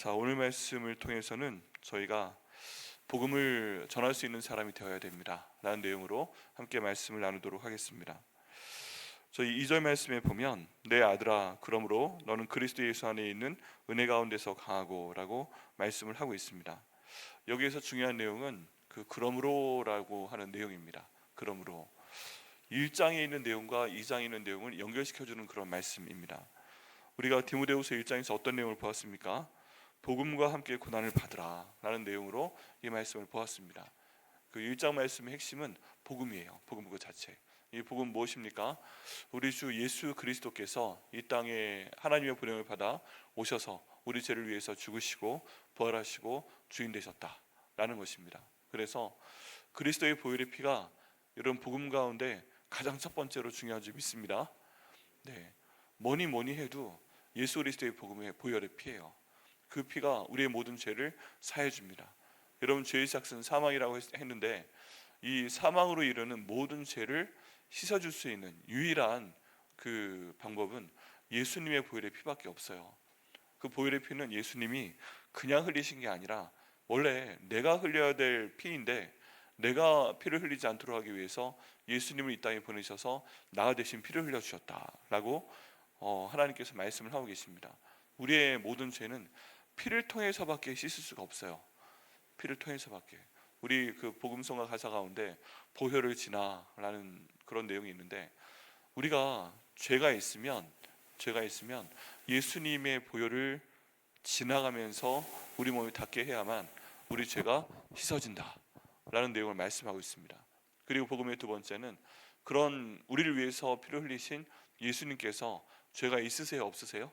자, 오늘 말씀을 통해서는 저희가 복음을 전할 수 있는 사람이 되어야 됩니다 라는 내용으로 함께 말씀을 나누도록 하겠습니다. 저희 2절 말씀에 보면 내 아들아 그러므로 너는 그리스도 예수 안에 있는 은혜 가운데서 강하고 라고 말씀을 하고 있습니다. 여기에서 중요한 내용은 그러므로라고 하는 내용입니다. 그러므로 1장에 있는 내용과 2장에 있는 내용을 연결시켜주는 그런 말씀입니다. 우리가 디모데후서 1장에서 어떤 내용을 보았습니까? 복음과 함께 고난을 받으라 라는 내용으로 이 말씀을 보았습니다. 그 1장 말씀의 핵심은 복음이에요. 복음 그 자체. 이 복음 무엇입니까? 우리 주 예수 그리스도께서 이 땅에 하나님의 보냄을 받아 오셔서 우리 죄를 위해서 죽으시고 부활하시고 주인 되셨다라는 것입니다. 그래서 그리스도의 보혈의 피가 이런 복음 가운데 가장 첫 번째로 중요한 줄 믿습니다. 네, 뭐니 해도 예수 그리스도의 복음의 보혈의 피예요. 그 피가 우리의 모든 죄를 사해 줍니다. 여러분, 죄의 삭은 사망이라고 했는데 이 사망으로 이르는 모든 죄를 씻어줄 수 있는 유일한 그 방법은 예수님의 보혈의 피밖에 없어요. 그 보혈의 피는 예수님이 그냥 흘리신 게 아니라 원래 내가 흘려야 될 피인데 내가 피를 흘리지 않도록 하기 위해서 예수님을 이 땅에 보내셔서 나 대신 피를 흘려주셨다라고 하나님께서 말씀을 하고 계십니다. 우리의 모든 죄는 피를 통해서밖에 씻을 수가 없어요. 피를 통해서밖에. 우리 그 복음성가 가사 가운데 보혈을 지나라는 그런 내용이 있는데 우리가 죄가 있으면 예수님의 보혈을 지나가면서 우리 몸을 닿게 해야만 우리 죄가 씻어진다라는 내용을 말씀하고 있습니다. 그리고 복음의 두 번째는 그런 우리를 위해서 피를 흘리신 예수님께서 죄가 있으세요, 없으세요?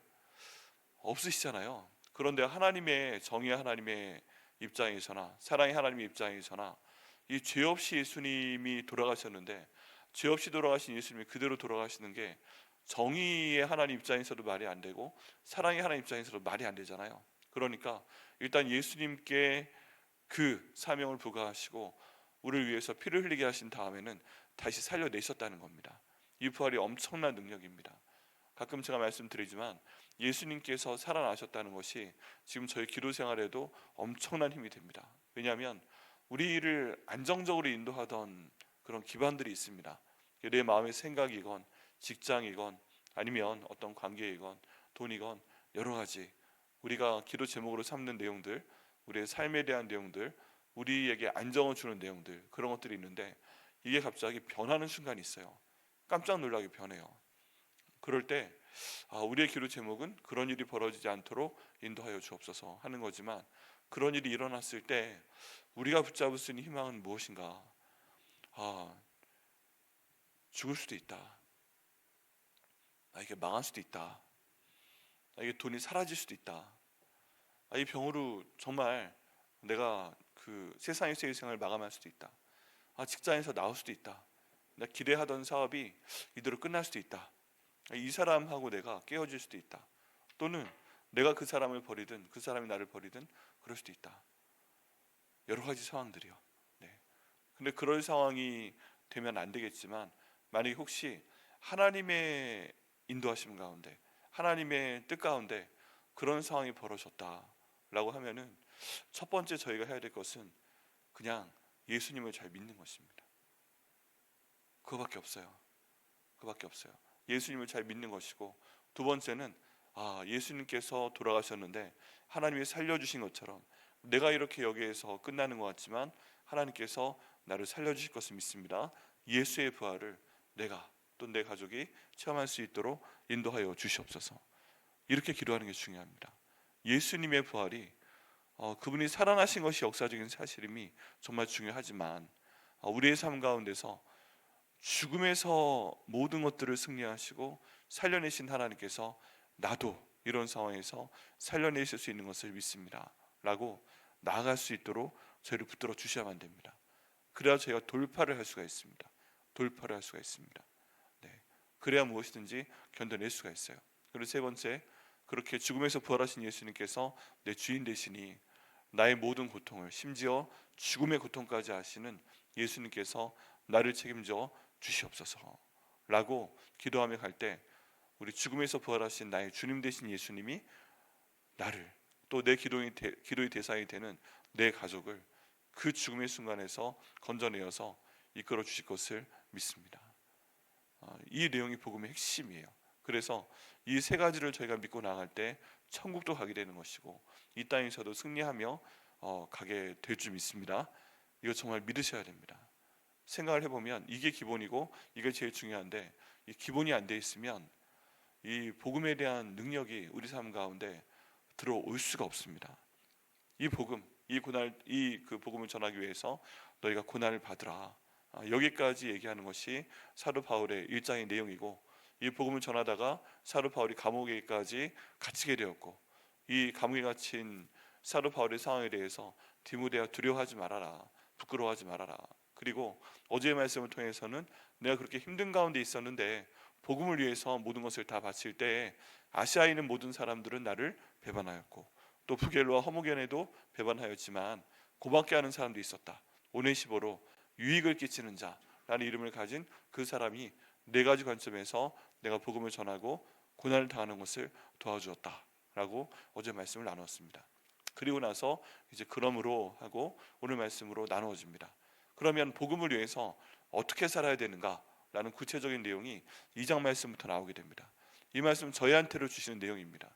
없으시잖아요. 그런데 하나님의 정의 하나님의 입장에서나 사랑의 하나님의 입장에서나 이 죄 없이 예수님이 돌아가셨는데 죄 없이 돌아가신 예수님이 그대로 돌아가시는 게 정의의 하나님 입장에서도 말이 안 되고 사랑의 하나님 입장에서도 말이 안 되잖아요. 그러니까 일단 예수님께 그 사명을 부과하시고 우리를 위해서 피를 흘리게 하신 다음에는 다시 살려내셨다는 겁니다. 이 부활이 엄청난 능력입니다. 가끔 제가 말씀드리지만 예수님께서 살아나셨다는 것이 지금 저희 기도 생활에도 엄청난 힘이 됩니다. 왜냐하면 우리를 안정적으로 인도하던 그런 기반들이 있습니다. 내 마음의 생각이건 직장이건 아니면 어떤 관계이건 돈이건 여러 가지 우리가 기도 제목으로 삼는 내용들, 우리의 삶에 대한 내용들, 우리에게 안정을 주는 내용들, 그런 것들이 있는데 이게 갑자기 변하는 순간이 있어요. 깜짝 놀라게 변해요. 그럴 때 우리의 기도 제목은 그런 일이 벌어지지 않도록 인도하여 주옵소서 하는 거지만 그런 일이 일어났을 때 우리가 붙잡을 수 있는 희망은 무엇인가? 죽을 수도 있다. 이게 망할 수도 있다. 이게 돈이 사라질 수도 있다. 이 병으로 정말 내가 그 세상에서의 생을 마감할 수도 있다. 직장에서 나올 수도 있다. 내가 기대하던 사업이 이대로 끝날 수도 있다. 이 사람하고 내가 깨어질 수도 있다. 또는 내가 그 사람을 버리든 그 사람이 나를 버리든 그럴 수도 있다. 여러 가지 상황들이요. 네. 근데 그럴 상황이 되면 안 되겠지만 만약에 혹시 하나님의 인도하심 가운데 하나님의 뜻 가운데 그런 상황이 벌어졌다라고 하면은 첫 번째 저희가 해야 될 것은 그냥 예수님을 잘 믿는 것입니다. 그거밖에 없어요. 예수님을 잘 믿는 것이고 두 번째는 예수님께서 돌아가셨는데 하나님이 살려주신 것처럼 내가 이렇게 여기에서 끝나는 것 같지만 하나님께서 나를 살려주실 것을 믿습니다. 예수의 부활을 내가 또 내 가족이 체험할 수 있도록 인도하여 주시옵소서. 이렇게 기도하는 게 중요합니다. 예수님의 부활이 그분이 살아나신 것이 역사적인 사실임이 정말 중요하지만 우리의 삶 가운데서 죽음에서 모든 것들을 승리하시고 살려내신 하나님께서 나도 이런 상황에서 살려내실 수 있는 것을 믿습니다 라고 나아갈 수 있도록 저희를 붙들어 주셔야만 됩니다. 그래야 저희가 돌파를 할 수가 있습니다. 네. 그래야 무엇이든지 견뎌낼 수가 있어요. 그리고 세 번째, 그렇게 죽음에서 부활하신 예수님께서 내 주인 되시니 나의 모든 고통을, 심지어 죽음의 고통까지 하시는 예수님께서 나를 책임져 주시옵소서 라고 기도하며 갈 때 우리 죽음에서 부활하신 나의 주님 되신 예수님이 나를 또 내 기도의 대상이 되는 내 가족을 그 죽음의 순간에서 건져내어서 이끌어 주실 것을 믿습니다. 이 내용이 복음의 핵심이에요. 그래서 이 세 가지를 저희가 믿고 나갈 때 천국도 가게 되는 것이고 이 땅에서도 승리하며 가게 될 줄 믿습니다. 이거 정말 믿으셔야 됩니다. 생각을 해보면 이게 기본이고 이게 제일 중요한데 이 기본이 안 돼 있으면 이 복음에 대한 능력이 우리 삶 가운데 들어올 수가 없습니다. 이 복음, 그 복음을 전하기 위해서 너희가 고난을 받으라. 여기까지 얘기하는 것이 사도 바울의 일장의 내용이고 이 복음을 전하다가 사도 바울이 감옥에까지 갇히게 되었고 이 감옥에 갇힌 사도 바울의 상황에 대해서 디모데야 두려워하지 말아라, 부끄러워하지 말아라. 그리고 어제의 말씀을 통해서는 내가 그렇게 힘든 가운데 있었는데 복음을 위해서 모든 것을 다 바칠 때에 아시아에 있는 모든 사람들은 나를 배반하였고 또 부겔로와 허무겐에도 배반하였지만 고맙게 하는 사람도 있었다. 오네시보로 유익을 끼치는 자라는 이름을 가진 그 사람이 네 가지 관점에서 내가 복음을 전하고 고난을 당하는 것을 도와주었다라고 어제 말씀을 나눴습니다. 그리고 나서 이제 그러므로 하고 오늘 말씀으로 나누어집니다. 그러면 복음을 위해서 어떻게 살아야 되는가라는 구체적인 내용이 2장 말씀부터 나오게 됩니다. 이 말씀 저희한테로 주시는 내용입니다.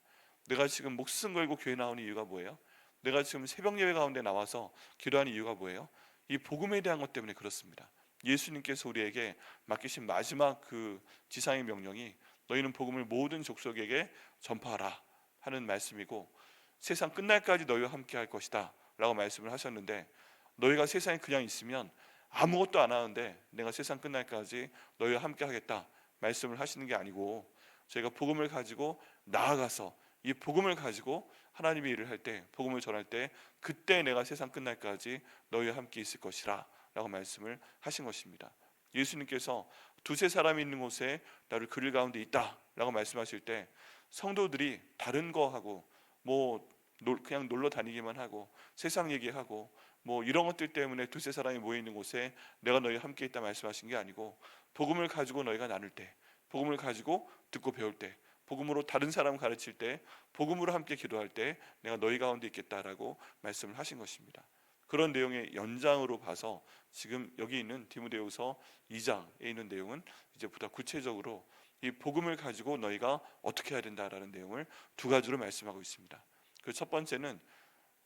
내가 지금 목숨 걸고 교회 나오는 이유가 뭐예요? 내가 지금 새벽 예배 가운데 나와서 기도하는 이유가 뭐예요? 이 복음에 대한 것 때문에 그렇습니다. 예수님께서 우리에게 맡기신 마지막 그 지상의 명령이 너희는 복음을 모든 족속에게 전파하라 하는 말씀이고 세상 끝날까지 너희와 함께 할 것이다 라고 말씀을 하셨는데 너희가 세상에 그냥 있으면 아무것도 안 하는데 내가 세상 끝날까지 너희와 함께 하겠다 말씀을 하시는 게 아니고 저희가 복음을 가지고 나아가서 이 복음을 가지고 하나님의 일을 할 때 복음을 전할 때 그때 내가 세상 끝날까지 너희와 함께 있을 것이라 라고 말씀을 하신 것입니다. 예수님께서 두세 사람이 있는 곳에 나를 그릴 가운데 있다 라고 말씀하실 때 성도들이 다른 거 하고 그냥 놀러 다니기만 하고 세상 얘기하고 이런 것들 때문에 두세 사람이 모여 있는 곳에 내가 너희와 함께 있다 말씀하신 게 아니고 복음을 가지고 너희가 나눌 때 복음을 가지고 듣고 배울 때 복음으로 다른 사람 가르칠 때 복음으로 함께 기도할 때 내가 너희 가운데 있겠다라고 말씀을 하신 것입니다. 그런 내용의 연장으로 봐서 지금 여기 있는 디모데후서 2장에 있는 내용은 이제부터 구체적으로 이 복음을 가지고 너희가 어떻게 해야 된다라는 내용을 두 가지로 말씀하고 있습니다. 그 첫 번째는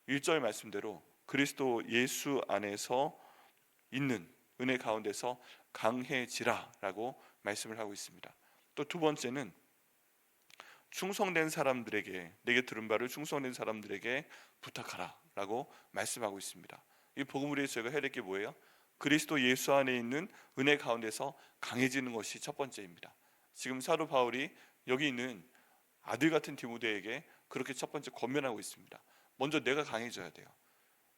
1절 말씀대로 그리스도 예수 안에서 있는 은혜 가운데서 강해지라라고 말씀을 하고 있습니다. 또 두 번째는 충성된 사람들에게 내게 들은 바를 충성된 사람들에게 부탁하라라고 말씀하고 있습니다. 이 복음을 위해서 저희가 해야 될 게 뭐예요? 그리스도 예수 안에 있는 은혜 가운데서 강해지는 것이 첫 번째입니다. 지금 사도 바울이 여기 있는 아들 같은 디모데에게 그렇게 첫 번째 권면하고 있습니다. 먼저 내가 강해져야 돼요.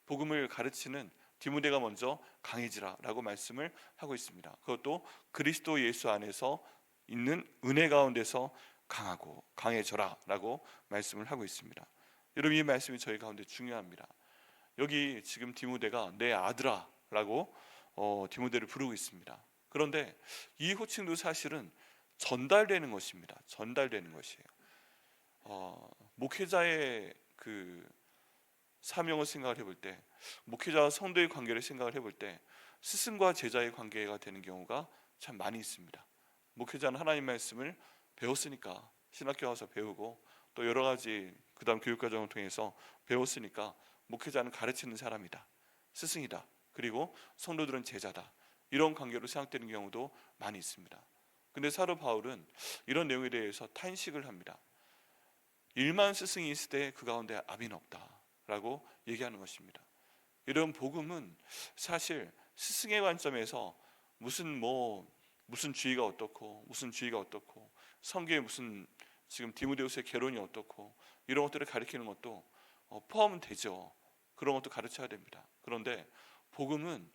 복음을 가르치는 디모데가 먼저 강해지라라고 말씀을 하고 있습니다. 그것도 그리스도 예수 안에서 있는 은혜 가운데서 강해져라라고 말씀을 하고 있습니다. 여러분 이 말씀이 저희 가운데 중요합니다. 여기 지금 디모데가 내 아들아라고 디모데를 부르고 있습니다. 그런데 이 호칭도 사실은 전달되는 것입니다. 전달되는 것이에요. 목회자의 그 사명을 생각을 해볼 때 목회자와 성도의 관계를 생각을 해볼 때 스승과 제자의 관계가 되는 경우가 참 많이 있습니다. 목회자는 하나님 말씀을 배웠으니까 신학교 와서 배우고 또 여러 가지 그 다음 교육과정을 통해서 배웠으니까 목회자는 가르치는 사람이다, 스승이다, 그리고 성도들은 제자다, 이런 관계로 생각되는 경우도 많이 있습니다. 근데 사도 바울은 이런 내용에 대해서 탄식을 합니다. 일만 스승이 있을 때 그 가운데 아비는 없다 라고 얘기하는 것입니다. 이런 복음은 사실 스승의 관점에서 무슨 주의가 어떻고 무슨 주의가 어떻고 성경에 무슨 지금 디모데후서의 개론이 어떻고 이런 것들을 가르치는 것도 포함은 되죠. 그런 것도 가르쳐야 됩니다. 그런데 복음은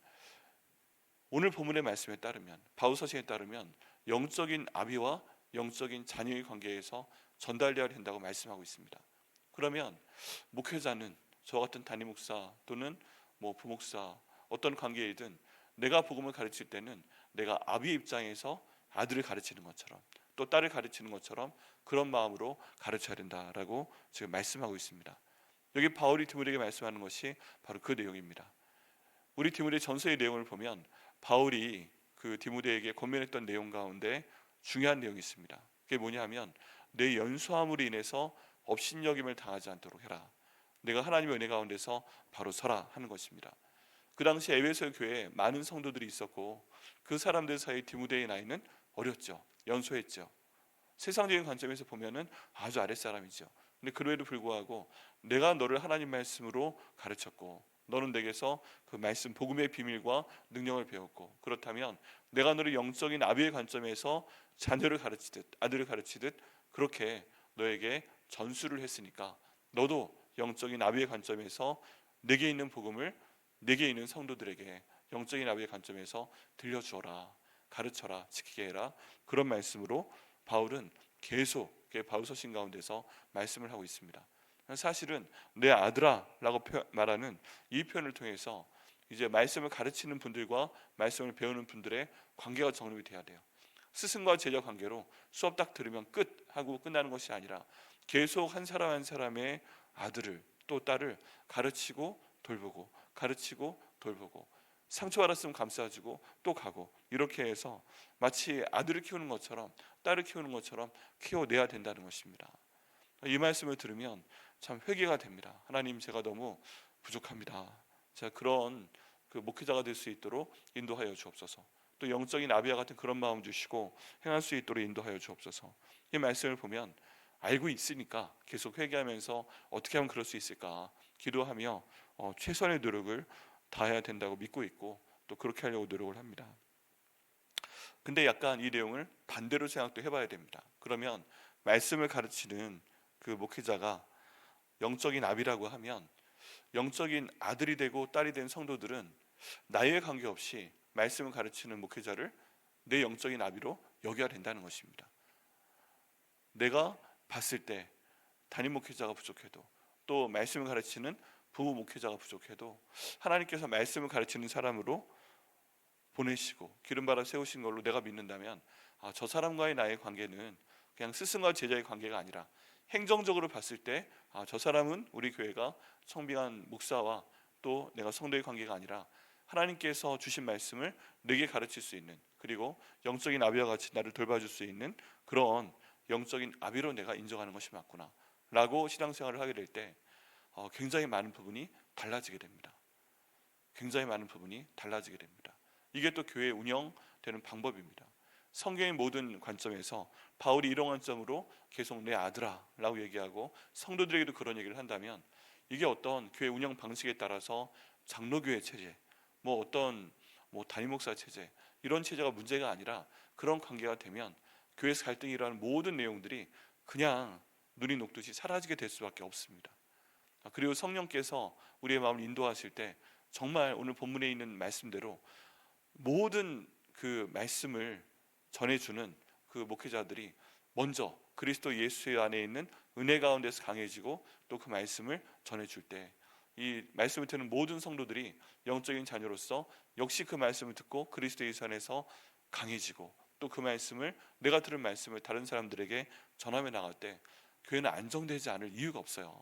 오늘 본문의 말씀에 따르면 바울 서신에 따르면 영적인 아비와 영적인 자녀의 관계에서 전달되어야 된다고 말씀하고 있습니다. 그러면 목회자는 저 같은 담임 목사 또는 부목사 어떤 관계이든 내가 복음을 가르칠 때는 내가 아비의 입장에서 아들을 가르치는 것처럼 또 딸을 가르치는 것처럼 그런 마음으로 가르쳐야 된다라고 지금 말씀하고 있습니다. 여기 바울이 디모데에게 말씀하는 것이 바로 그 내용입니다. 우리 디모데 전서의 내용을 보면 바울이 그 디모데에게 권면했던 내용 가운데 중요한 내용이 있습니다. 그게 뭐냐면 내 연소함으로 인해서 업신여김을 당하지 않도록 해라. 내가 하나님의 은혜 가운데서 바로 서라 하는 것입니다. 그 당시 에베소 교회에 많은 성도들이 있었고 그 사람들 사이 디모데의 나이는 어렸죠. 연소했죠. 세상적인 관점에서 보면은 아주 아랫사람이죠. 근데 그럼에도 불구하고 내가 너를 하나님 말씀으로 가르쳤고 너는 내게서 그 말씀 복음의 비밀과 능력을 배웠고 그렇다면 내가 너를 영적인 아비의 관점에서 자녀를 가르치듯 아들을 가르치듯 그렇게 너에게 전수를 했으니까 너도 영적인 아비의 관점에서 내게 있는 복음을 내게 있는 성도들에게 영적인 아비의 관점에서 들려주어라, 가르쳐라, 지키게 해라. 그런 말씀으로 바울은 계속 바울서신 가운데서 말씀을 하고 있습니다. 사실은 내 아들아라고 말하는 이 표현을 통해서 이제 말씀을 가르치는 분들과 말씀을 배우는 분들의 관계가 정립이 돼야 돼요. 스승과 제자 관계로 수업 딱 들으면 끝 하고 끝나는 것이 아니라 계속 한 사람 한 사람의 아들을 또 딸을 가르치고 돌보고 가르치고 돌보고 상처받았으면 감싸주고 또 가고 이렇게 해서 마치 아들을 키우는 것처럼 딸을 키우는 것처럼 키워내야 된다는 것입니다. 이 말씀을 들으면 참 회개가 됩니다. 하나님, 제가 너무 부족합니다. 제가 그런 그 목회자가 될 수 있도록 인도하여 주옵소서. 또 영적인 아비와 같은 그런 마음 주시고 행할 수 있도록 인도하여 주옵소서. 이 말씀을 보면 알고 있으니까 계속 회개하면서 어떻게 하면 그럴 수 있을까 기도하며 최선의 노력을 다해야 된다고 믿고 있고 또 그렇게 하려고 노력을 합니다. 근데 약간 이 내용을 반대로 생각도 해봐야 됩니다. 그러면 말씀을 가르치는 그 목회자가 영적인 아비라고 하면 영적인 아들이 되고 딸이 된 성도들은 나이에 관계없이 말씀을 가르치는 목회자를 내 영적인 아비로 여겨야 된다는 것입니다. 내가 봤을 때 담임 목회자가 부족해도 또 말씀을 가르치는 부부 목회자가 부족해도 하나님께서 말씀을 가르치는 사람으로 보내시고 기름받아 세우신 걸로 내가 믿는다면 저 사람과의 나의 관계는 그냥 스승과 제자의 관계가 아니라 행정적으로 봤을 때 저 사람은 우리 교회가 청빙한 목사와 또 내가 성도의 관계가 아니라 하나님께서 주신 말씀을 내게 가르칠 수 있는 그리고 영적인 아비와 같이 나를 돌봐줄 수 있는 그런 영적인 아비로 내가 인정하는 것이 맞구나 라고 신앙생활을 하게 될 때 굉장히 많은 부분이 달라지게 됩니다. 굉장히 많은 부분이 달라지게 됩니다. 이게 또 교회 운영되는 방법입니다. 성경의 모든 관점에서 바울이 이런 관점으로 계속 내 아들아 라고 얘기하고 성도들에게도 그런 얘기를 한다면 이게 어떤 교회 운영 방식에 따라서 장로교회 체제 어떤 담임 목사 체제 이런 체제가 문제가 아니라 그런 관계가 되면 교회에서 갈등이 일어나는 모든 내용들이 그냥 눈이 녹듯이 사라지게 될 수밖에 없습니다. 그리고 성령께서 우리의 마음을 인도하실 때 정말 오늘 본문에 있는 말씀대로 모든 그 말씀을 전해주는 그 목회자들이 먼저 그리스도 예수 안에 있는 은혜 가운데서 강해지고 또 그 말씀을 전해줄 때 이 말씀을 듣는 모든 성도들이 영적인 자녀로서 역시 그 말씀을 듣고 그리스도 예수 안에서 강해지고 또 그 말씀을 내가 들은 말씀을 다른 사람들에게 전하며 나갈 때 교회는 안정되지 않을 이유가 없어요.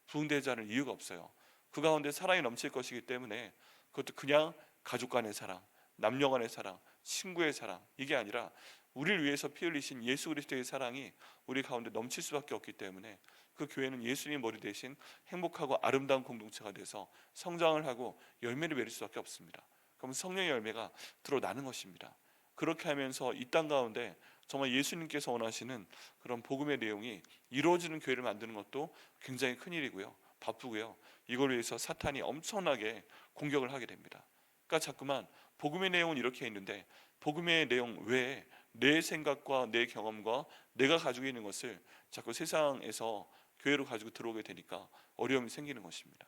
부흥되지 않을 이유가 없어요. 그 가운데 사랑이 넘칠 것이기 때문에 그것도 그냥 가족 간의 사랑, 남녀 간의 사랑, 친구의 사랑 이게 아니라 우리를 위해서 피 흘리신 예수 그리스도의 사랑이 우리 가운데 넘칠 수밖에 없기 때문에 그 교회는 예수님 머리 대신 행복하고 아름다운 공동체가 돼서 성장을 하고 열매를 맺을 수밖에 없습니다. 그럼 성령의 열매가 드러나는 것입니다. 그렇게 하면서 이 땅 가운데 정말 예수님께서 원하시는 그런 복음의 내용이 이루어지는 교회를 만드는 것도 굉장히 큰 일이고요. 바쁘고요. 이걸 위해서 사탄이 엄청나게 공격을 하게 됩니다. 그러니까 자꾸만 복음의 내용은 이렇게 있는데 복음의 내용 외에 내 생각과 내 경험과 내가 가지고 있는 것을 자꾸 세상에서 교회로 가지고 들어오게 되니까 어려움이 생기는 것입니다.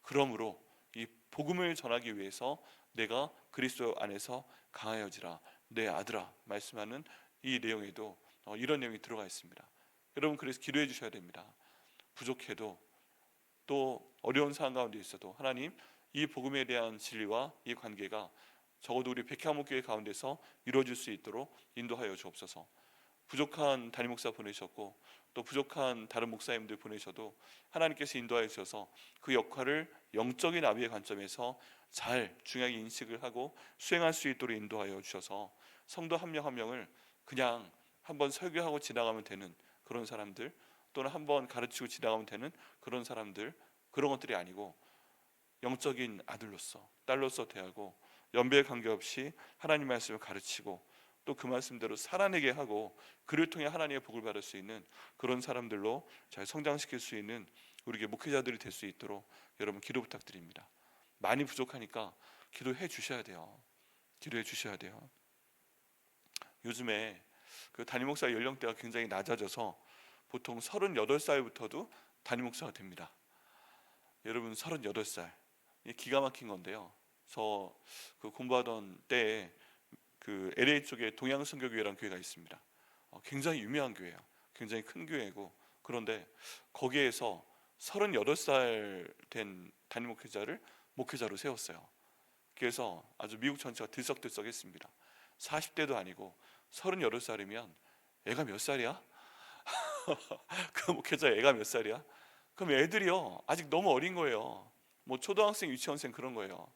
그러므로 이 복음을 전하기 위해서 내가 그리스도 안에서 강하여지라 내 아들아 말씀하는 이 내용에도 이런 내용이 들어가 있습니다. 여러분 그래서 기도해 주셔야 됩니다. 부족해도 또 어려운 상황 가운데 있어도 하나님 이 복음에 대한 진리와 이 관계가 적어도 우리 백향목교회 가운데서 이루어질 수 있도록 인도하여 주옵소서. 부족한 담임 목사 보내셨고 또 부족한 다른 목사님들 보내셔도 하나님께서 인도하여 주셔서 그 역할을 영적인 아비의 관점에서 잘 중요하게 인식을 하고 수행할 수 있도록 인도하여 주셔서 성도 한 명 한 명을 그냥 한번 설교하고 지나가면 되는 그런 사람들, 또는 한번 가르치고 지나가면 되는 그런 사람들, 그런 것들이 아니고 영적인 아들로서 딸로서 대하고 연배에 관계없이 하나님 말씀을 가르치고 또 그 말씀대로 살아내게 하고 그를 통해 하나님의 복을 받을 수 있는 그런 사람들로 잘 성장시킬 수 있는 우리 목회자들이 될 수 있도록 여러분 기도 부탁드립니다. 많이 부족하니까 기도해 주셔야 돼요. 기도해 주셔야 돼요. 요즘에 그 담임 목사 연령대가 굉장히 낮아져서 보통 38살부터도 담임 목사가 됩니다. 여러분 38살, 이게 기가 막힌 건데요. 저 그 공부하던 때에 그 LA 쪽에 동양선교교회라는 교회가 있습니다. 굉장히 유명한 교회예요. 굉장히 큰 교회고, 그런데 거기에서 38살 된 담임 목회자를 목회자로 세웠어요. 그래서 아주 미국 전체가 들썩들썩했습니다. 40대도 아니고 38살이면 애가 몇 살이야? 그 목회자 애가 몇 살이야? 그럼 애들이요 아직 너무 어린 거예요. 뭐 초등학생, 유치원생 그런 거예요.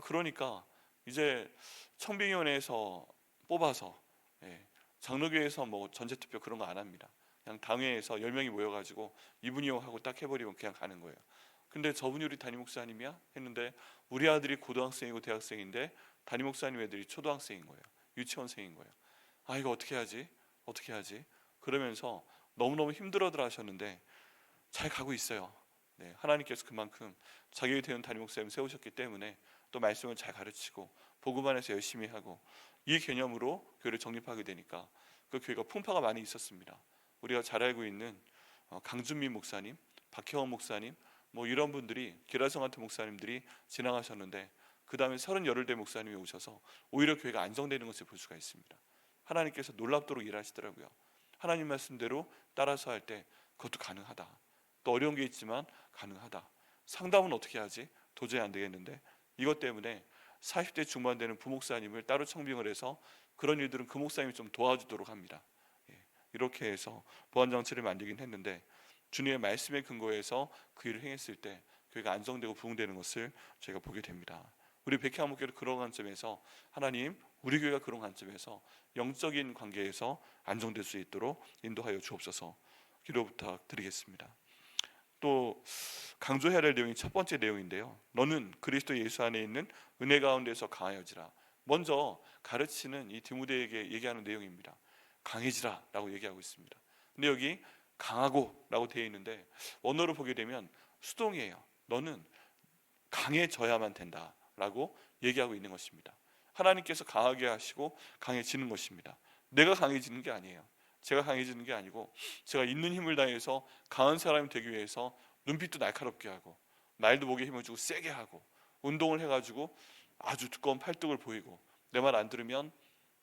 그러니까 이제 청빙위원회에서 뽑아서, 장로교회에서 뭐 전체투표 그런 거 안 합니다. 그냥 당회에서 10명이 모여가지고 이분이요 하고 딱 해버리면 그냥 가는 거예요. 근데 저분이 우리 담임 목사님이야? 했는데 우리 아들이 고등학생이고 대학생인데 담임 목사님 애들이 초등학생인 거예요. 유치원생인 거예요. 이거 어떻게 하지? 어떻게 하지? 그러면서 너무너무 힘들어들 하셨는데 잘 가고 있어요. 하나님께서 그만큼 자격이 되는 담임 목사님 세우셨기 때문에 또 말씀을 잘 가르치고 복음 안에서 열심히 하고 이 개념으로 교회를 정립하게 되니까 그 교회가 풍파가 많이 있었습니다. 우리가 잘 알고 있는 강준민 목사님, 박혜원 목사님, 뭐 이런 분들이, 기라성 같은 목사님들이 지나가셨는데 그 다음에 38대 목사님이 오셔서 오히려 교회가 안정되는 것을 볼 수가 있습니다. 하나님께서 놀랍도록 일하시더라고요. 하나님 말씀대로 따라서 할 때 그것도 가능하다. 또 어려운 게 있지만 가능하다. 상담은 어떻게 하지? 도저히 안 되겠는데, 이것 때문에 40대 중반 되는 부목사님을 따로 청빙을 해서 그런 일들은 그 목사님이 좀 도와주도록 합니다. 이렇게 해서 보완장치를 만들긴 했는데 주님의 말씀에 근거해서 그 일을 행했을 때 교회가 안정되고 부흥되는 것을 저희가 보게 됩니다. 우리 백향목교도 그런 관점에서 하나님, 우리 교회가 그런 관점에서 영적인 관계에서 안정될 수 있도록 인도하여 주옵소서 기도 부탁드리겠습니다. 또 강조해야 될 내용이 첫 번째 내용인데요. 너는 그리스도 예수 안에 있는 은혜 가운데서 강하여지라. 먼저 가르치는 이 디모데에게 얘기하는 내용입니다. 강해지라 라고 얘기하고 있습니다. 근데 여기 강하고 라고 되어 있는데 원어로 보게 되면 수동이에요. 너는 강해져야만 된다 라고 얘기하고 있는 것입니다. 하나님께서 강하게 하시고 강해지는 것입니다. 내가 강해지는 게 아니에요. 제가 강해지는 게 아니고 제가 있는 힘을 다해서 강한 사람이 되기 위해서 눈빛도 날카롭게 하고 말도 목에 힘을 주고 세게 하고 운동을 해가지고 아주 두꺼운 팔뚝을 보이고 내 말 안 들으면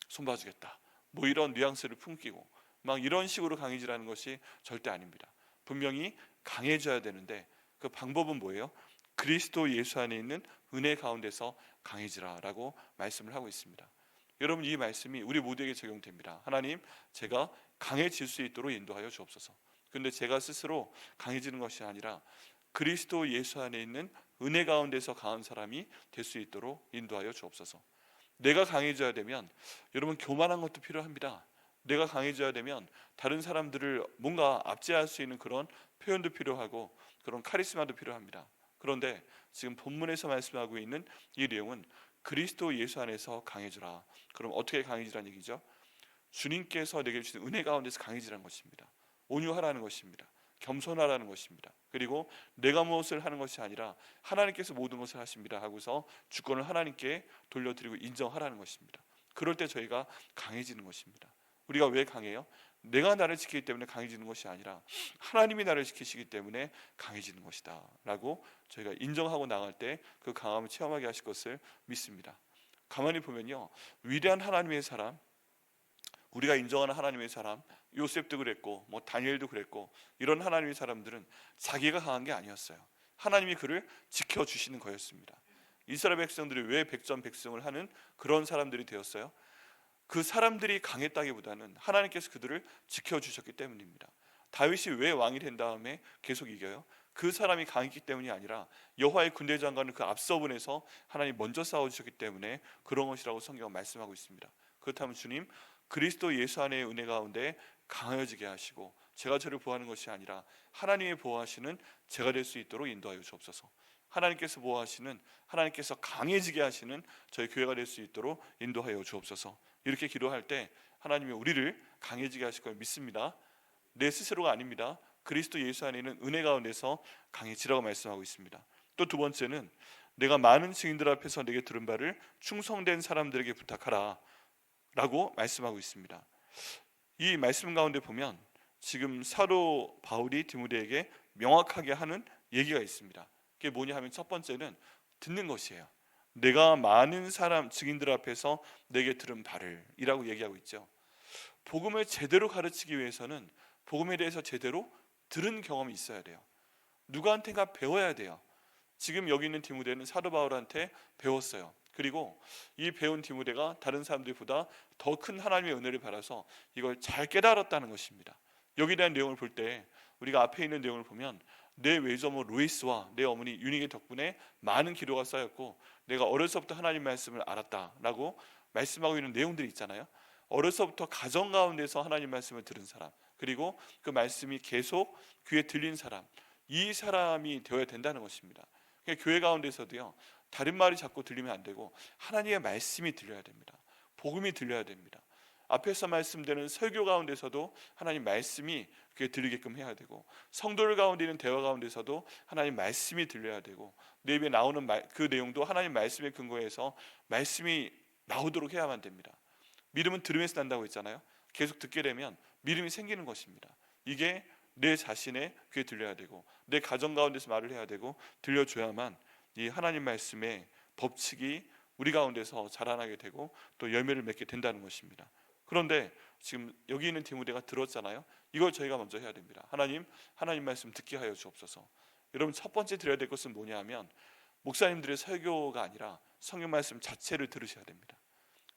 손 봐주겠다, 뭐 이런 뉘앙스를 품기고 막 이런 식으로 강해지라는 것이 절대 아닙니다. 분명히 강해져야 되는데 그 방법은 뭐예요? 그리스도 예수 안에 있는 은혜 가운데서 강해지라라고 말씀을 하고 있습니다. 여러분, 이 말씀이 우리 모두에게 적용됩니다. 하나님, 제가 강해질 수 있도록 인도하여 주옵소서. 그런데 제가 스스로 강해지는 것이 아니라 그리스도 예수 안에 있는 은혜 가운데서 강한 사람이 될 수 있도록 인도하여 주옵소서. 내가 강해져야 되면 여러분 교만한 것도 필요합니다. 내가 강해져야 되면 다른 사람들을 뭔가 압제할 수 있는 그런 표현도 필요하고 그런 카리스마도 필요합니다. 그런데 지금 본문에서 말씀하고 있는 이 내용은 그리스도 예수 안에서 강해지라. 그럼 어떻게 강해지라는 얘기죠? 주님께서 내게 주신 은혜 가운데서 강해지라는 것입니다. 온유하라는 것입니다. 겸손하라는 것입니다. 그리고 내가 무엇을 하는 것이 아니라 하나님께서 모든 것을 하십니다 하고서 주권을 하나님께 돌려드리고 인정하라는 것입니다. 그럴 때 저희가 강해지는 것입니다. 우리가 왜 강해요? 내가 나를 지키기 때문에 강해지는 것이 아니라 하나님이 나를 지키시기 때문에 강해지는 것이다 라고 저희가 인정하고 나갈 때 그 강함을 체험하게 하실 것을 믿습니다. 가만히 보면요, 위대한 하나님의 사람, 우리가 인정하는 하나님의 사람, 요셉도 그랬고 뭐 다니엘도 그랬고, 이런 하나님의 사람들은 자기가 강한 게 아니었어요. 하나님이 그를 지켜주시는 거였습니다. 이스라엘 백성들이 왜 백전백승을 하는 그런 사람들이 되었어요? 그 사람들이 강했다기보다는 하나님께서 그들을 지켜주셨기 때문입니다. 다윗이 왜 왕이 된 다음에 계속 이겨요? 그 사람이 강했기 때문이 아니라 여호와의 군대 장관은 그 앞서 분에서 하나님 먼저 싸워주셨기 때문에 그런 것이라고 성경은 말씀하고 있습니다. 그렇다면 주님, 그리스도 예수 안의 은혜 가운데 강해지게 하시고 제가 저를 보호하는 것이 아니라 하나님의 보호하시는 제가 될 수 있도록 인도하여 주옵소서. 하나님께서 보호하시는, 하나님께서 강해지게 하시는 저희 교회가 될 수 있도록 인도하여 주옵소서. 이렇게 기도할 때 하나님이 우리를 강해지게 하실 걸 믿습니다. 내 스스로가 아닙니다. 그리스도 예수 안에 있는 은혜 가운데서 강해지라고 말씀하고 있습니다. 또 두 번째는 내가 많은 증인들 앞에서 내게 들은 바를 충성된 사람들에게 부탁하라 라고 말씀하고 있습니다. 이 말씀 가운데 보면 지금 사도 바울이 디모데에게 명확하게 하는 얘기가 있습니다. 그게 뭐냐 하면 첫 번째는 듣는 것이에요. 내가 많은 사람 증인들 앞에서 내게 들은 바를 이라고 얘기하고 있죠. 복음을 제대로 가르치기 위해서는 복음에 대해서 제대로 들은 경험이 있어야 돼요. 누구한테가 배워야 돼요. 지금 여기 있는 디모데는 사도 바울한테 배웠어요. 그리고 이 배운 디모데가 다른 사람들보다 더 큰 하나님의 은혜를 받아서 이걸 잘 깨달았다는 것입니다. 여기에 대한 내용을 볼 때 우리가 앞에 있는 내용을 보면 내 외조모 로이스와 내 어머니 유닉의 덕분에 많은 기도가 쌓였고 내가 어려서부터 하나님 말씀을 알았다라고 말씀하고 있는 내용들이 있잖아요. 어려서부터 가정 가운데서 하나님 말씀을 들은 사람, 그리고 그 말씀이 계속 귀에 들린 사람, 이 사람이 되어야 된다는 것입니다. 그러니까 교회 가운데서도요, 다른 말이 자꾸 들리면 안 되고 하나님의 말씀이 들려야 됩니다. 복음이 들려야 됩니다. 앞에서 말씀되는 설교 가운데서도 하나님 말씀이 귀에 들리게끔 해야 되고, 성도들 가운데 있는 대화 가운데서도 하나님 말씀이 들려야 되고, 내 입에 나오는 그 내용도 하나님 말씀에 근거해서 말씀이 나오도록 해야만 됩니다. 믿음은 들으면서 난다고 했잖아요. 계속 듣게 되면 믿음이 생기는 것입니다. 이게 내 자신의 귀에 들려야 되고 내 가정 가운데서 말을 해야 되고 들려줘야만 이 하나님 말씀의 법칙이 우리 가운데서 자라나게 되고 또 열매를 맺게 된다는 것입니다. 그런데 지금 여기 있는 디모데가 들었잖아요. 이걸 저희가 먼저 해야 됩니다. 하나님 말씀 듣게 하여 주옵소서. 여러분, 첫 번째 드려야 될 것은 뭐냐 하면 목사님들의 설교가 아니라 성경 말씀 자체를 들으셔야 됩니다.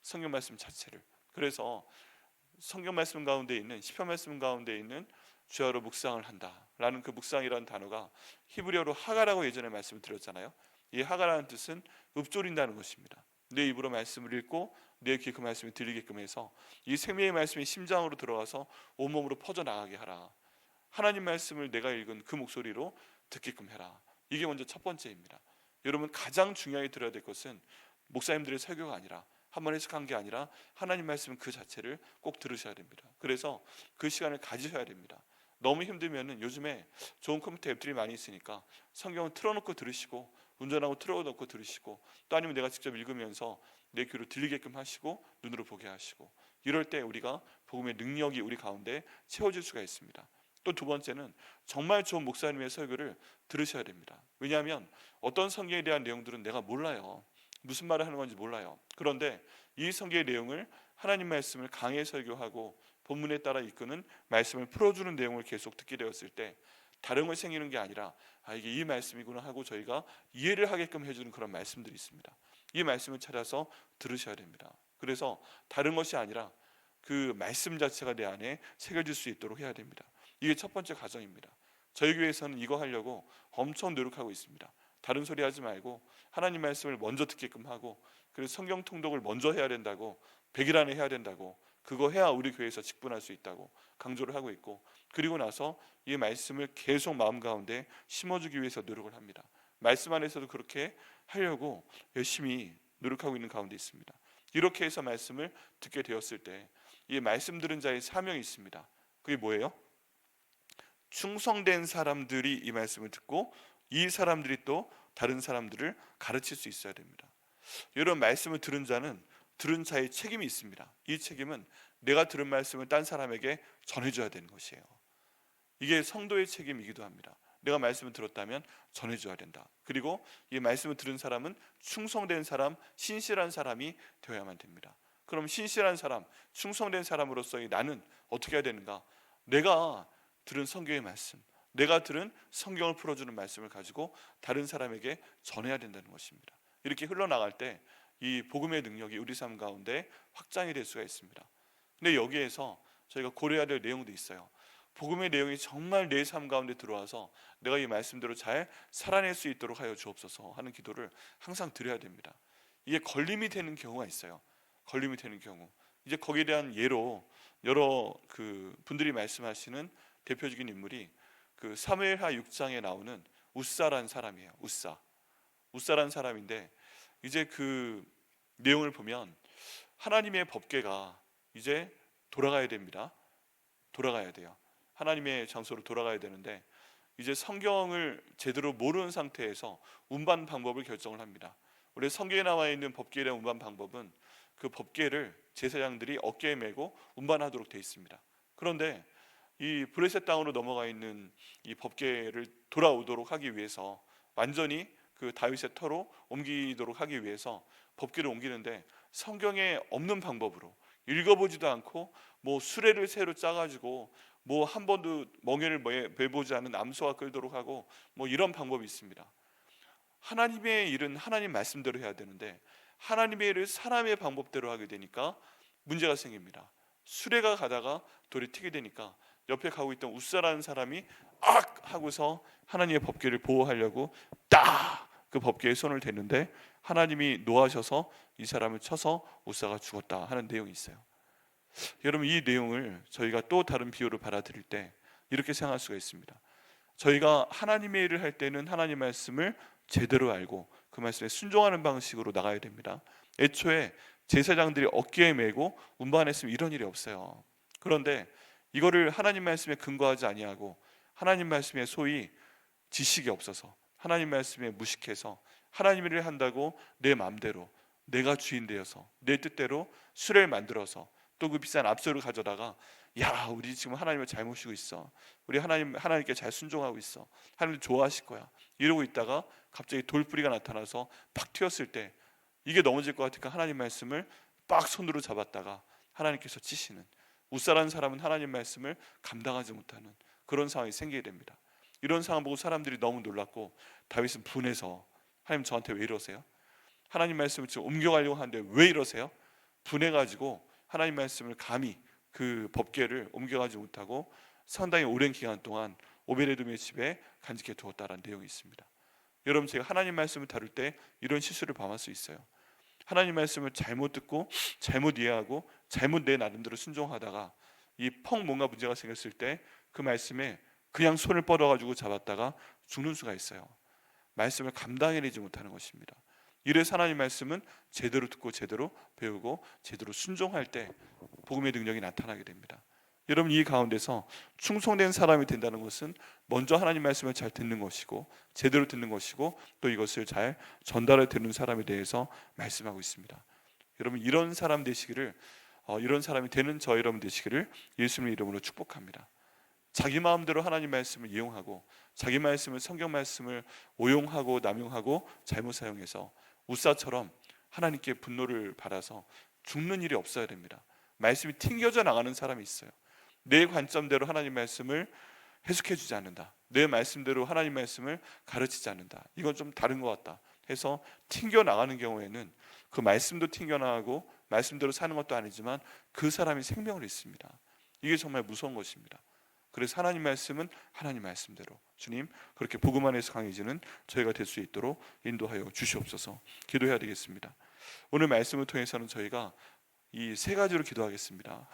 성경 말씀 자체를. 그래서 성경 말씀 가운데 있는 시편 말씀 가운데 있는 주야로 묵상을 한다라는 그 묵상이라는 단어가 히브리어로 하가라고 예전에 말씀을 드렸잖아요. 이 하가라는 뜻은 읊조린다는 것입니다. 내 입으로 말씀을 읽고 내 귀에 그 말씀이 들리게끔 해서 이 생명의 말씀이 심장으로 들어가서 온몸으로 퍼져나가게 하라. 하나님 말씀을 내가 읽은 그 목소리로 듣게끔 해라. 이게 먼저 첫 번째입니다. 여러분, 가장 중요하게 들어야 될 것은 목사님들의 설교가 아니라, 한번 해석한 게 아니라 하나님 말씀 그 자체를 꼭 들으셔야 됩니다. 그래서 그 시간을 가지셔야 됩니다. 너무 힘들면은 요즘에 좋은 컴퓨터 앱들이 많이 있으니까 성경을 틀어놓고 들으시고, 운전하고 틀어놓고 들으시고, 또 아니면 내가 직접 읽으면서 내 귀로 들리게끔 하시고 눈으로 보게 하시고, 이럴 때 우리가 복음의 능력이 우리 가운데 채워질 수가 있습니다. 또 두 번째는 정말 좋은 목사님의 설교를 들으셔야 됩니다. 왜냐하면 어떤 성경에 대한 내용들은 내가 몰라요. 무슨 말을 하는 건지 몰라요. 그런데 이 성경의 내용을, 하나님 말씀을 강해 설교하고 본문에 따라 이끄는 말씀을 풀어주는 내용을 계속 듣게 되었을 때 다른 걸 생기는 게 아니라 이게 이 말씀이구나 하고 저희가 이해를 하게끔 해주는 그런 말씀들이 있습니다. 이 말씀을 찾아서 들으셔야 됩니다. 그래서 다른 것이 아니라 그 말씀 자체가 내 안에 새겨질 수 있도록 해야 됩니다. 이게 첫 번째 과정입니다. 저희 교회에서는 이거 하려고 엄청 노력하고 있습니다. 다른 소리 하지 말고 하나님 말씀을 먼저 듣게끔 하고, 그리고 성경 통독을 먼저 해야 된다고, 100일 안에 해야 된다고, 그거 해야 우리 교회에서 직분할 수 있다고 강조를 하고 있고, 그리고 나서 이 말씀을 계속 마음 가운데 심어주기 위해서 노력을 합니다. 말씀 안에서도 그렇게 하려고 열심히 노력하고 있는 가운데 있습니다. 이렇게 해서 말씀을 듣게 되었을 때 이 말씀 들은 자의 사명이 있습니다. 그게 뭐예요? 충성된 사람들이 이 말씀을 듣고 이 사람들이 또 다른 사람들을 가르칠 수 있어야 됩니다. 이런 말씀을 들은 자는 들은 자의 책임이 있습니다. 이 책임은 내가 들은 말씀을 딴 사람에게 전해줘야 되는 것이에요. 이게 성도의 책임이기도 합니다. 내가 말씀을 들었다면 전해줘야 된다. 그리고 이 말씀을 들은 사람은 충성된 사람, 신실한 사람이 되어야만 됩니다. 그럼 신실한 사람, 충성된 사람으로서의 나는 어떻게 해야 되는가? 내가 들은 성경의 말씀, 내가 들은 성경을 풀어주는 말씀을 가지고 다른 사람에게 전해야 된다는 것입니다. 이렇게 흘러나갈 때 이 복음의 능력이 우리 삶 가운데 확장이 될 수가 있습니다. 근데 여기에서 저희가 고려해야 될 내용도 있어요. 복음의 내용이 정말 내 삶 가운데 들어와서 내가 이 말씀대로 잘 살아낼 수 있도록 하여 주옵소서 하는 기도를 항상 드려야 됩니다. 이게 걸림이 되는 경우가 있어요. 걸림이 되는 경우, 이제 거기에 대한 예로 여러 그 분들이 말씀하시는 대표적인 인물이 그 사무엘하 6장에 나오는 웃사라는 사람이에요. 웃사라는 사람인데, 이제 그 내용을 보면 하나님의 법궤가 이제 돌아가야 됩니다. 돌아가야 돼요. 하나님의 장소로 돌아가야 되는데, 이제 성경을 제대로 모르는 상태에서 운반 방법을 결정을 합니다. 우리 성경에 나와 있는 법궤에 대한 운반 방법은 그 법궤를 제사장들이 어깨에 메고 운반하도록 되어 있습니다. 그런데 이 브레셋 땅으로 넘어가 있는 이 법궤를 돌아오도록 하기 위해서, 완전히 그 다윗의 터로 옮기도록 하기 위해서 법궤를 옮기는데, 성경에 없는 방법으로 읽어보지도 않고 뭐 수레를 새로 짜가지고 뭐 한 번도 멍에를 매보지 않은 암소가 끌도록 하고 뭐 이런 방법이 있습니다. 하나님의 일은 하나님 말씀대로 해야 되는데 하나님의 일을 사람의 방법대로 하게 되니까 문제가 생깁니다. 수레가 가다가 돌이 튀게 되니까 옆에 가고 있던 웃사라는 사람이 악 하고서 하나님의 법궤를 보호하려고 딱 그 법궤에 손을 댔는데 하나님이 노하셔서 이 사람을 쳐서 웃사가 죽었다 하는 내용이 있어요. 여러분, 이 내용을 저희가 또 다른 비유로 받아들일 때 이렇게 생각할 수가 있습니다. 저희가 하나님의 일을 할 때는 하나님 말씀을 제대로 알고 그 말씀에 순종하는 방식으로 나가야 됩니다. 애초에 제사장들이 어깨에 메고 운반했으면 이런 일이 없어요. 그런데 이거를 하나님 말씀에 근거하지 아니하고 하나님 말씀에 소위 지식이 없어서 하나님 말씀에 무식해서 하나님 일을 한다고 내 마음대로 내가 주인 되어서 내 뜻대로 수레를 만들어서 또 그 비싼 압소를 가져다가, 야, 우리 지금 하나님을 잘 모시고 있어, 우리 하나님께 잘 순종하고 있어, 하나님 좋아하실 거야, 이러고 있다가 갑자기 돌뿌리가 나타나서 팍 튀었을 때 이게 넘어질 것 같으니까 하나님 말씀을 빡 손으로 잡았다가 하나님께서 치시는, 웃사라는 사람은 하나님 말씀을 감당하지 못하는 그런 상황이 생기게 됩니다. 이런 상황 보고 사람들이 너무 놀랐고 다윗은 분해서, 하나님 저한테 왜 이러세요? 하나님 말씀을 지금 옮겨가려고 하는데 왜 이러세요? 분해가지고 하나님 말씀을 감히 그 법궤를 옮겨가지 못하고 상당히 오랜 기간 동안 오베데돔의 집에 간직해 두었다라는 내용이 있습니다. 여러분, 제가 하나님 말씀을 다룰 때 이런 실수를 범할 수 있어요. 하나님 말씀을 잘못 듣고 잘못 이해하고 잘못 내 나름대로 순종하다가 이 펑 뭔가 문제가 생겼을 때 그 말씀에 그냥 손을 뻗어가지고 잡았다가 죽는 수가 있어요. 말씀을 감당해내지 못하는 것입니다. 이래서 하나님 말씀은 제대로 듣고 제대로 배우고 제대로 순종할 때 복음의 능력이 나타나게 됩니다. 여러분, 이 가운데서 충성된 사람이 된다는 것은 먼저 하나님 말씀을 잘 듣는 것이고 제대로 듣는 것이고 또 이것을 잘 전달해 드리는 사람에 대해서 말씀하고 있습니다. 여러분, 이런 사람 되시기를, 이런 사람이 되는 저 여러분 되시기를 예수님의 이름으로 축복합니다. 자기 마음대로 하나님 말씀을 이용하고 자기 말씀을, 성경 말씀을 오용하고 남용하고 잘못 사용해서 웃사처럼 하나님께 분노를 받아서 죽는 일이 없어야 됩니다. 말씀이 튕겨져 나가는 사람이 있어요. 내 관점대로 하나님 말씀을 해석해 주지 않는다, 내 말씀대로 하나님 말씀을 가르치지 않는다, 이건 좀 다른 것 같다 해서 튕겨 나가는 경우에는 그 말씀도 튕겨 나가고 말씀대로 사는 것도 아니지만 그 사람이 생명을 잃습니다. 이게 정말 무서운 것입니다. 그래서 하나님 말씀은 하나님 말씀대로, 주님 그렇게 복음 안에서 강해지는 저희가 될 수 있도록 인도하여 주시옵소서. 기도해야 되겠습니다. 오늘 말씀을 통해서는 저희가 이 세 가지로 기도하겠습니다.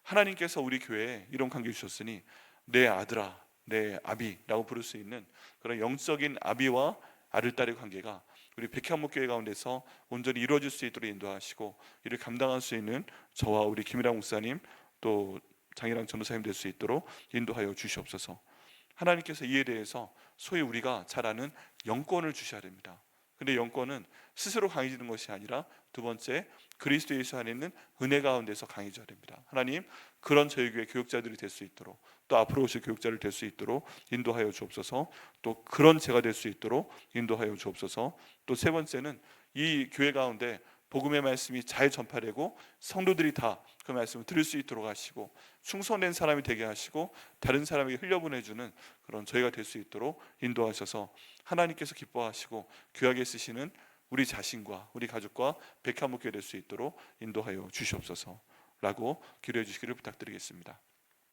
하나님께서 우리 교회에 이런 관계 주셨으니 내 아들아, 내 아비라고 부를 수 있는 그런 영적인 아비와 아들, 딸의 관계가 우리 백향목교회 가운데서 온전히 이루어질 수 있도록 인도하시고 이를 감당할 수 있는 저와 우리 김일환 목사님 또 장일환 전도사님 될 수 있도록 인도하여 주시옵소서. 하나님께서 이에 대해서 소위 우리가 잘 아는 영권을 주셔야 됩니다. 근데 영권은 스스로 강해지는 것이 아니라 두 번째, 그리스도 예수 안에 있는 은혜 가운데서 강해져야 됩니다. 하나님, 그런 저희 교회 교육자들이 될 수 있도록 또 앞으로 오실 교육자를 될 수 있도록 인도하여 주옵소서. 또 그런 제가 될 수 있도록 인도하여 주옵소서. 또 세 번째는 이 교회 가운데 복음의 말씀이 잘 전파되고 성도들이 다 그 말씀을 들을 수 있도록 하시고 충성된 사람이 되게 하시고 다른 사람에게 흘려보내주는 그런 저희가 될 수 있도록 인도하셔서 하나님께서 기뻐하시고 귀하게 쓰시는 우리 자신과 우리 가족과 백화목교회 될 수 있도록 인도하여 주시옵소서 라고 기도해 주시기를 부탁드리겠습니다.